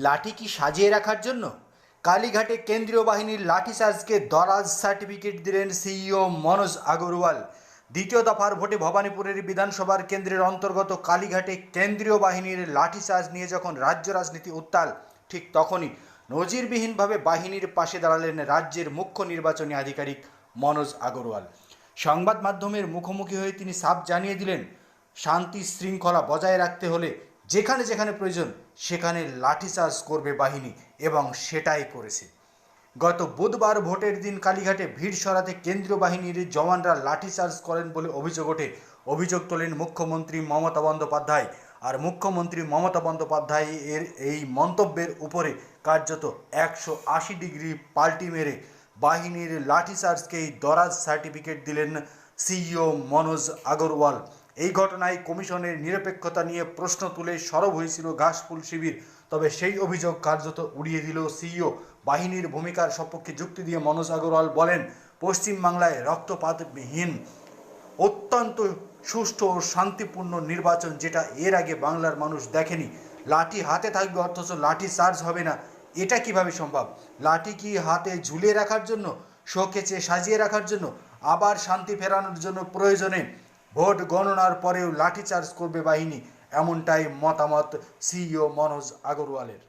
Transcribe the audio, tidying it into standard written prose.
লাঠি কি সাজিয়ে রাখার জন্য? কালীঘাটে কেন্দ্রীয় বাহিনীর লাঠিচার্জকে দরাজ সার্টিফিকেট দিলেন সিইও মনোজ আগরওয়াল। দ্বিতীয় দফার ভোটে ভবানীপুরের বিধানসভার কেন্দ্রের অন্তর্গত কালীঘাটে কেন্দ্রীয় বাহিনীর লাঠিচার্জ নিয়ে যখন রাজ্য রাজনীতি উত্তাল, ঠিক তখনই নজিরবিহীনভাবে বাহিনীর পাশে দাঁড়ালেন রাজ্যের মুখ্য নির্বাচনী আধিকারিক মনোজ আগরওয়াল। সংবাদ মাধ্যমের মুখোমুখি হয়ে তিনি সাফ জানিয়ে দিলেন, শান্তি শৃঙ্খলা বজায় রাখতে হলে যেখানে যেখানে প্রয়োজন সেখানে লাঠিচার্জ করবে বাহিনী, এবং সেটাই করেছে। গত বুধবার ভোটের দিন কালীঘাটে ভিড় সরাতে কেন্দ্রীয় বাহিনীর জওয়ানরা লাঠিচার্জ করেন বলে অভিযোগ ওঠে। অভিযোগ তোলেন মুখ্যমন্ত্রী মমতা বন্দ্যোপাধ্যায়। আর মুখ্যমন্ত্রী মমতা বন্দ্যোপাধ্যায় এর এই মন্তব্যের উপরে কার্যত 180 ডিগ্রি পাল্টি মেরে বাহিনীর লাঠিচার্জকেই দরাজ সার্টিফিকেট দিলেন সিইও মনোজ আগরওয়াল। এই ঘটনায় কমিশনের নিরপেক্ষতা নিয়ে প্রশ্ন তুলে সরব হয়েছিল ঘাসফুল শিবির, তবে সেই অভিযোগ কার্যত উড়িয়ে দিল সিইও। বাহিনীর ভূমিকার সপক্ষে যুক্তি দিয়ে মনোজ আগরওয়াল বলেন, পশ্চিমবাংলায় রক্তপাতবিহীন অত্যন্ত সুষ্ঠু ও শান্তিপূর্ণ নির্বাচন, যেটা এর আগে বাংলার মানুষ দেখেনি। লাঠি হাতে থাকবে অথচ লাঠি চার্জ হবে না, এটা কিভাবে সম্ভব? লাঠি কি হাতে ঝুলিয়ে রাখার জন্য, শোকেচে সাজিয়ে রাখার জন্য, আবার শান্তি ফেরানোর জন্য প্রয়োজনে ভোট গণনার পরেও লাঠিচার্জ করবে বাহিনী? এমনটাই মতামত সিইও মনোজ আগরওয়ালের।